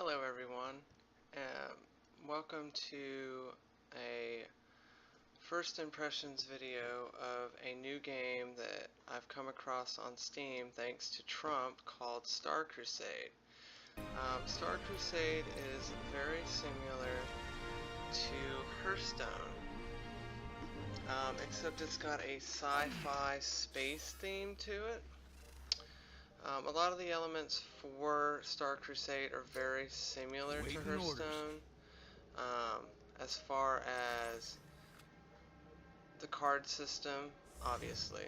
Hello everyone, welcome to a first impressions video of a new game that I've come across on Steam thanks to Trump called Star Crusade. Star Crusade is very similar to Hearthstone, except it's got a sci-fi space theme to it. A lot of the elements for Star Crusade are very similar to Hearthstone, as far as the card system, obviously.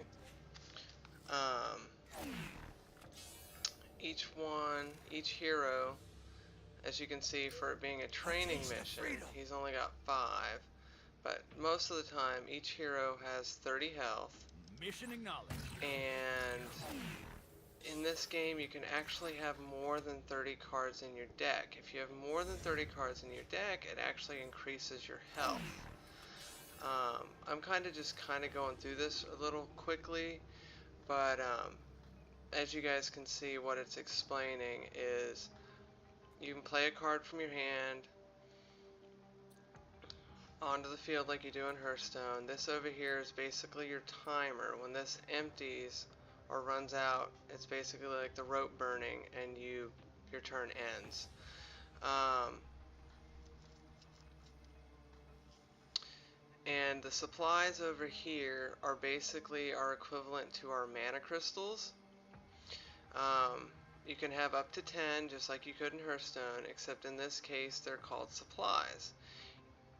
Each hero, as you can see, for it being a training mission, he's only got 5, but most of the time, each hero has 30 health. Mission acknowledged. And in this game, you can actually have more than 30 cards in your deck. If you have more than 30 cards in your deck, it actually increases your health. I'm kind of going through this a little quickly, but as you guys can see, what it's explaining is you can play a card from your hand onto the field like you do in Hearthstone. This over here is basically your timer. When this empties or runs out, it's basically like the rope burning and your turn ends. And the supplies over here are basically equivalent to our mana crystals. You can have up to 10 just like you could in Hearthstone, except in this case they're called supplies.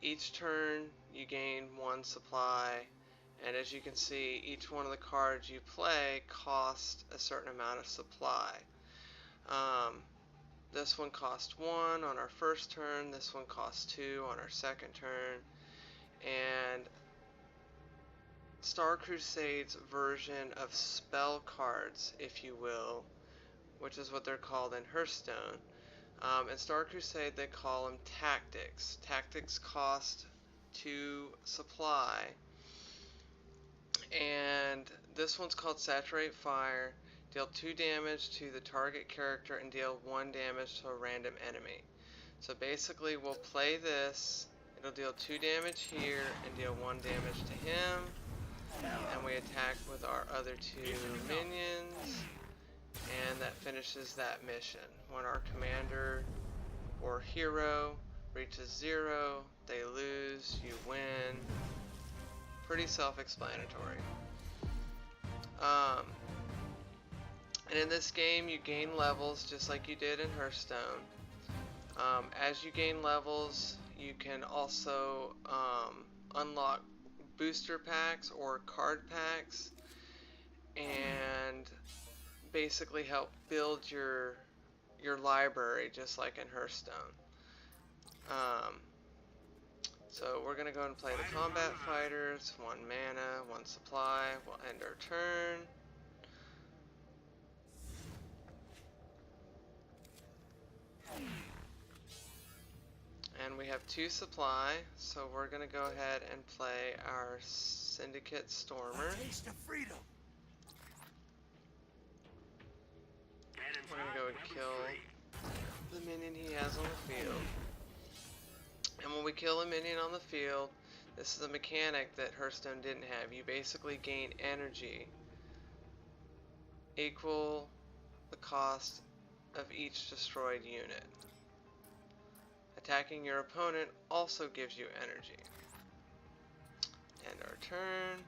Each turn you gain 1 supply, and as you can see, each one of the cards you play costs a certain amount of supply. This one cost 1 on our first turn, this one costs 2 on our second turn, and Star Crusade's version of spell cards, if you will, which is what they're called in Hearthstone. In Star Crusade they call them tactics. Tactics cost 2 supply, and this one's called Saturate Fire. Deal 2 damage to the target character and deal 1 damage to a random enemy. So basically we'll play this, it'll deal 2 damage here and deal 1 damage to him, and we attack with our other 2 minions, and that finishes that mission. When our commander or hero reaches 0, they lose, you win. Pretty self-explanatory. And in this game you gain levels just like you did in Hearthstone. As you gain levels, you can also unlock booster packs or card packs and basically help build your library just like in Hearthstone. So we're going to go and play the combat fighters. 1 mana, 1 supply. We'll end our turn. And we have 2 supply, so we're going to go ahead and play our Syndicate Stormer. Taste of freedom. We're going to go and kill the minion he has on the field. And when we kill a minion on the field, this is a mechanic that Hearthstone didn't have. You basically gain energy equal the cost of each destroyed unit. Attacking your opponent also gives you energy. End our turn.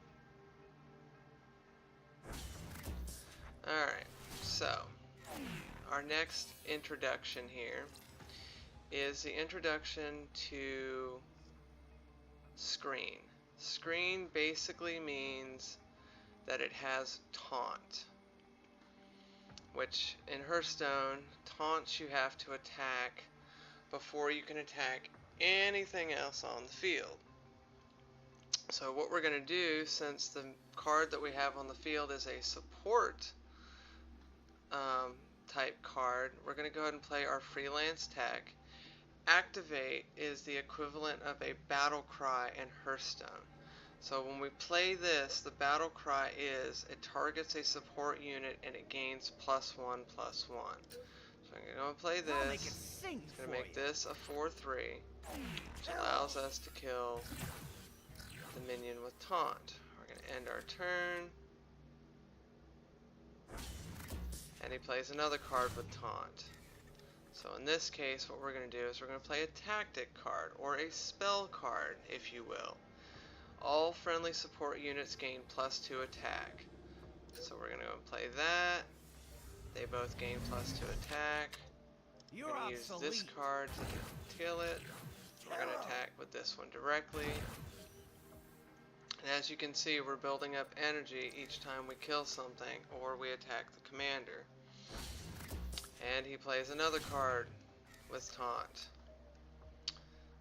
Alright, so our next introduction here is the introduction to Screen. Screen basically means that it has taunt, which in Hearthstone, taunts you have to attack before you can attack anything else on the field. So what we're going to do, since the card that we have on the field is a support type card, we're going to go ahead and play our freelance tech. Activate is the equivalent of a battle cry in Hearthstone. So when we play this, the battle cry is it targets a support unit and it gains +1/+1. So I'm going to play I'll make it this. sing It's going for to make you. this a 4/3, which allows us to kill the minion with taunt. We're going to end our turn. And he plays another card with taunt. So in this case, what we're going to do is we're going to play a tactic card, or a spell card, if you will. All friendly support units gain +2 attack. So we're going to go and play that. They both gain +2 attack. You're We're going to use obsolete. this card to kill it. We're going to attack with this one directly. And as you can see, we're building up energy each time we kill something or we attack the commander. And he plays another card with taunt.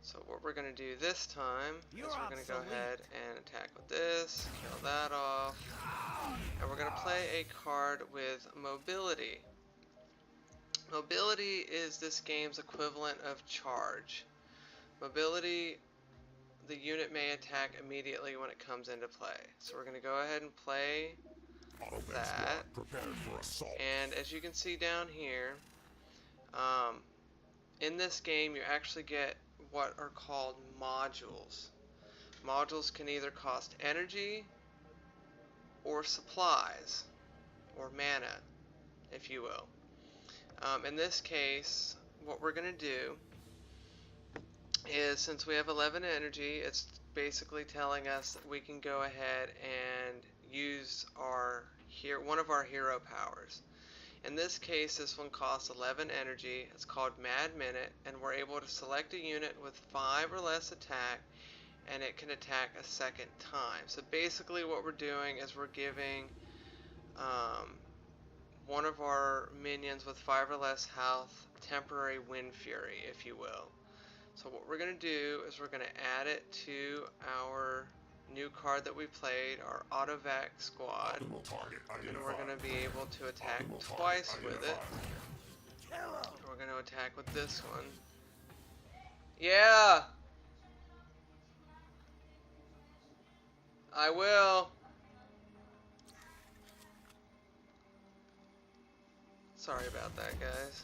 So what we're going to do this time is we're going to go ahead and attack with this, kill that off, and we're going to play a card with mobility. Mobility is this game's equivalent of charge. Mobility, the unit may attack immediately when it comes into play. So we're going to go ahead and play that. And as you can see down here, in this game you actually get what are called modules. Modules can either cost energy or supplies or mana, if you will. In this case, what we're going to do is, since we have 11 energy, it's basically telling us that we can go ahead and use one of our hero powers. In this case, this one costs 11 energy. It's called Mad Minute, and we're able to select a unit with 5 or less attack, and it can attack a second time. So basically what we're doing is we're giving one of our minions with 5 or less health temporary Wind Fury, if you will. So what we're going to do is we're going to add it to our new card that we played, our Autovac Squad, and we're going to be able to attack twice with it. And we're going to attack with this one. Yeah! I will! Sorry about that, guys.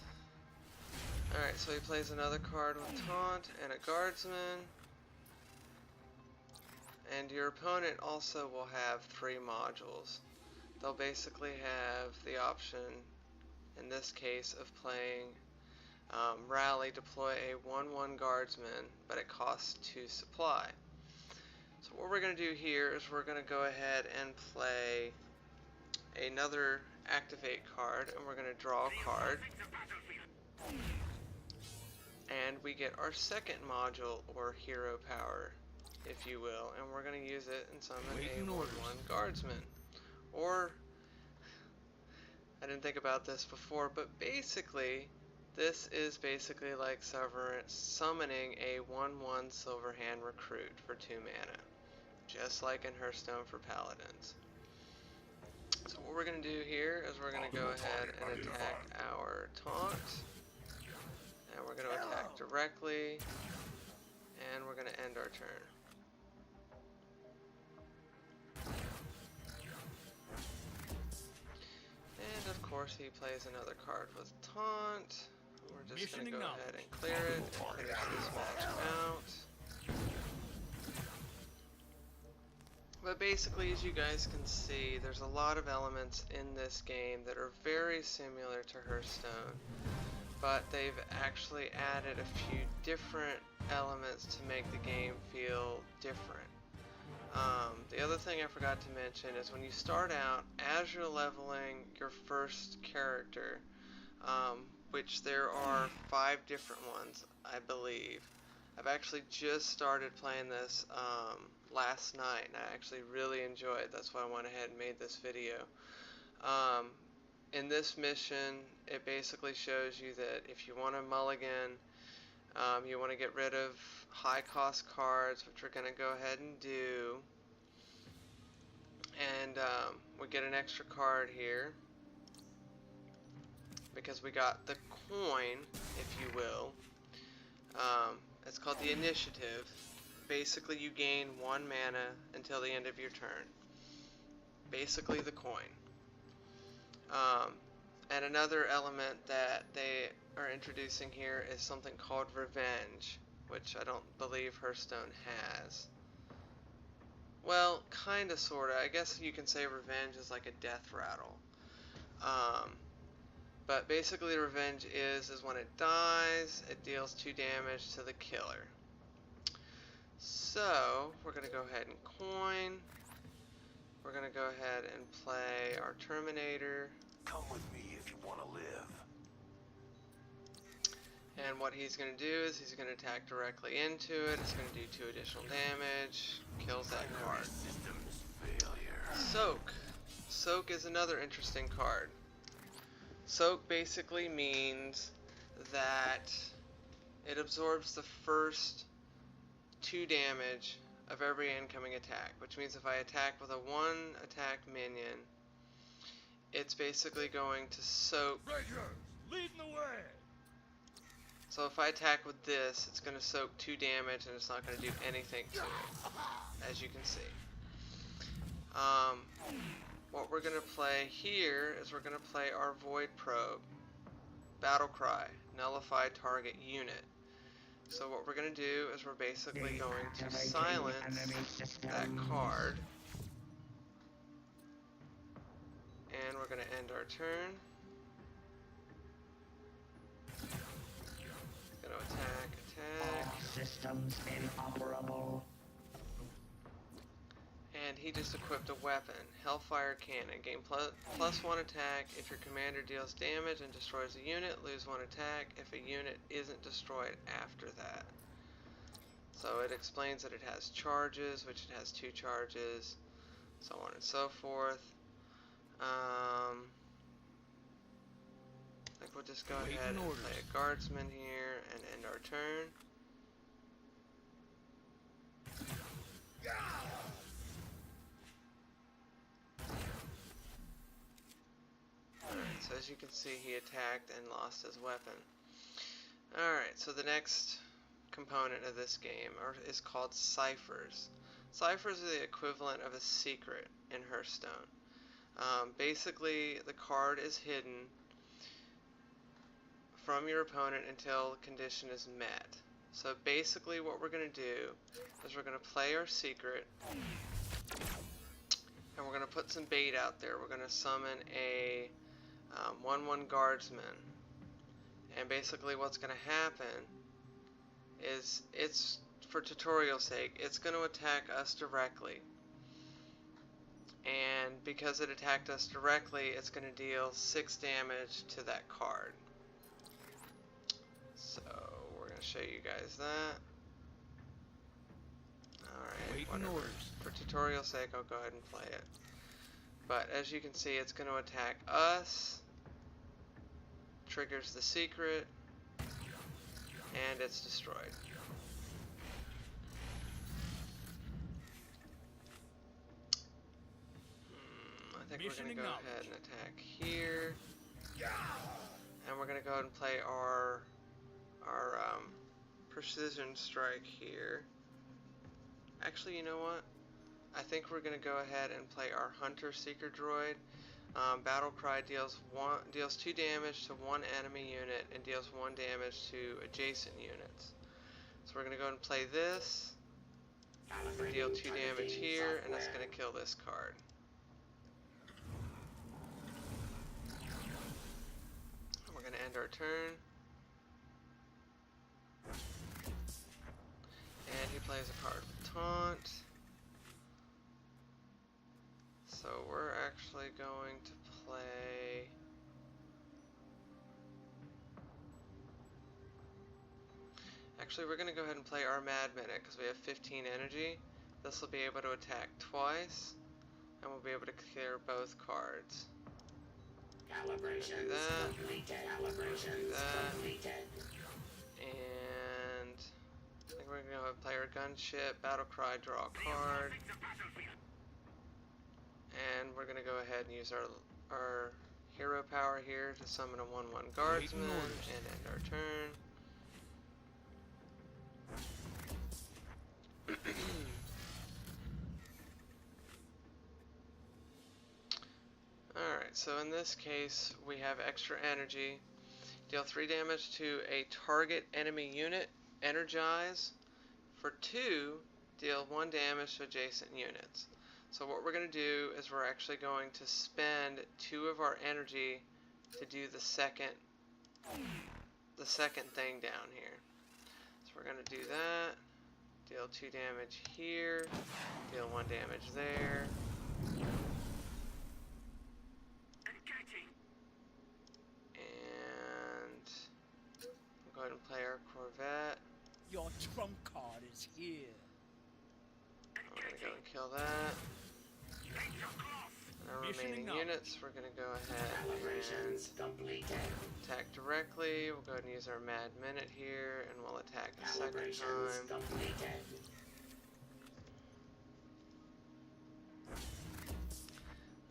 Alright, so he plays another card with Taunt and a Guardsman. And your opponent also will have 3 modules. They'll basically have the option, in this case, of playing Rally, deploy a 1/1 Guardsman, but it costs 2 supply. So what we're going to do here is we're going to go ahead and play another Activate card, and we're going to draw a card. And we get our second module, or hero power, if you will, and we're going to use it and summon a 1/1 Guardsman. Or, I didn't think about this before, but basically, this is basically like summoning a 1/1 Silverhand Recruit for 2 mana, just like in Hearthstone for Paladins. So what we're going to do here is we're going to go ahead and attack our Taunt, and we're going to attack directly, and we're going to end our turn. And of course he plays another card with Taunt. We're just going to go ahead and clear it and finish this match out. But basically, as you guys can see, there's a lot of elements in this game that are very similar to Hearthstone, but they've actually added a few different elements to make the game feel different. The other thing I forgot to mention is when you start out, as you're leveling your first character, which there are 5 different ones, I believe. I've actually just started playing this last night, and I actually really enjoyed it. That's why I went ahead and made this video. In this mission, it basically shows you that if you want to mulligan, you want to get rid of high cost cards, which we're going to go ahead and do. And we get an extra card here because we got the coin, if you will. It's called the Initiative. Basically, you gain 1 mana until the end of your turn. Basically, the coin. And another element that they are introducing here is something called Revenge, which I don't believe Hearthstone has. Well, kinda, sorta. I guess you can say Revenge is like a death rattle. But basically Revenge is when it dies, it deals 2 damage to the killer. So, we're going to go ahead and coin. We're going to go ahead and play our Terminator. Come with me if you want to live. And what he's going to do is he's going to attack directly into it. It's going to do 2 additional damage. Kills that card. Systems failure. Soak. Soak is another interesting card. Soak basically means that it absorbs the first 2 damage of every incoming attack, which means if I attack with a 1 attack minion, it's basically going to soak. Rangers, leading the way. So if I attack with this, it's going to soak 2 damage and it's not going to do anything to it, as you can see. What we're going to play here is we're going to play our Void Probe, Battle Cry, Nullify Target Unit. So what we're going to do is we're basically going to silence that card. And we're going to end our turn. Going to attack. All systems inoperable. And he just equipped a weapon, Hellfire Cannon. Gain plus 1 attack if your commander deals damage and destroys a unit. Lose 1 attack if a unit isn't destroyed after that. So it explains that it has charges, which it has 2 charges, so on and so forth. I think we'll just go ahead and play a Guardsman here and end our turn. So as you can see, he attacked and lost his weapon. Alright, so the next component of this game is called ciphers. Ciphers are the equivalent of a secret in Hearthstone. Basically, the card is hidden from your opponent until the condition is met. So basically what we're going to do is we're going to play our secret, and we're going to put some bait out there. We're going to summon a 1/1 Guardsman, and basically what's going to happen is, it's for tutorial sake, it's going to attack us directly, and because it attacked us directly, it's going to deal 6 damage to that card. So we're going to show you guys that. Alright, whatever. For tutorial sake, I'll go ahead and play it. But as you can see, it's going to attack us, triggers the secret, and it's destroyed. I think we're going to go ahead and attack here. And we're going to go ahead and play our Precision Strike here. Actually, you know what? I think we're going to go ahead and play our Hunter Seeker Droid. Battle Cry deals 2 damage to 1 enemy unit and deals 1 damage to adjacent units. So we're going to go ahead and play this. Deal 2 damage here, and that's going to kill this card. And we're going to end our turn. And he plays a card with Taunt. So we're actually going to play... Actually, we're going to go ahead and play our Mad Minute because we have 15 energy. This will be able to attack twice, and we'll be able to clear both cards. Calibration completed. And I think we're going to go ahead and play our Gunship, Battle Cry, draw a card. And we're going to go ahead and use our hero power here to summon a 1/1 Guardsman and end our turn. Alright, so in this case we have extra energy deal 3 damage to a target enemy unit, energize. For 2, deal 1 damage to adjacent units. So what we're going to do is we're actually going to spend 2 of our energy to do the second thing down here. So we're going to do that. Deal 2 damage here. Deal 1 damage there. And we'll go ahead and play our Corvette. Your trump card is here. I'm going to go and kill that. And our remaining units, we're going to go ahead and attack directly. We'll go ahead and use our Mad Minute here, and we'll attack a second time.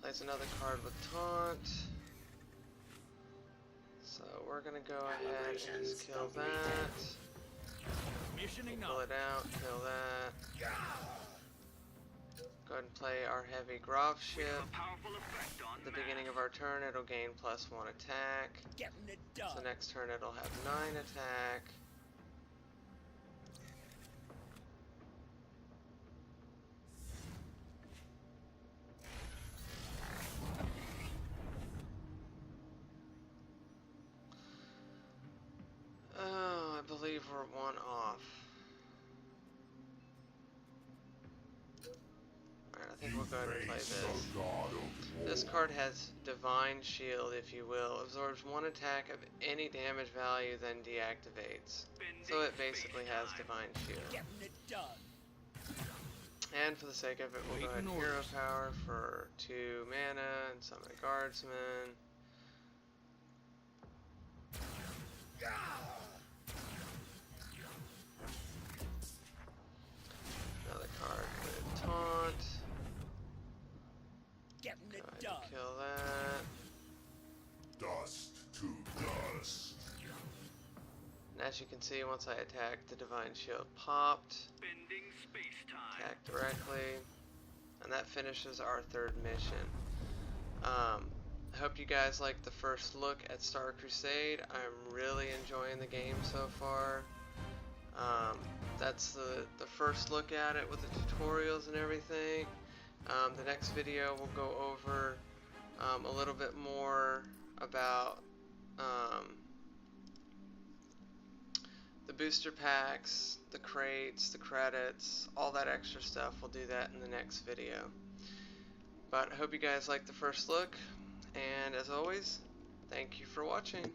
Plays another card with Taunt. So we're going to go ahead and just kill that. Pull it out, kill that. Go ahead and play our heavy Graf ship. At the beginning of our turn, it'll gain +1 attack. So next turn, it'll have 9 attack. Oh, I believe we're 1 off. I think we'll go ahead and play this. This card has Divine Shield, if you will. Absorbs 1 attack of any damage value, then deactivates. So it basically has Divine Shield. And for the sake of it, we'll go ahead and Hero Power for 2 mana and summon a Guardsman. Another card with Taunt. Kill that. Dust to dust. And as you can see, once I attacked, the Divine Shield popped. Attack directly. And that finishes our 3rd mission. I hope you guys liked the first look at Star Crusade. I'm really enjoying the game so far. That's the first look at it with the tutorials and everything. The next video will go over a little bit more about the booster packs, the crates, the credits, all that extra stuff. We'll do that in the next video. But I hope you guys liked the first look, and as always, thank you for watching.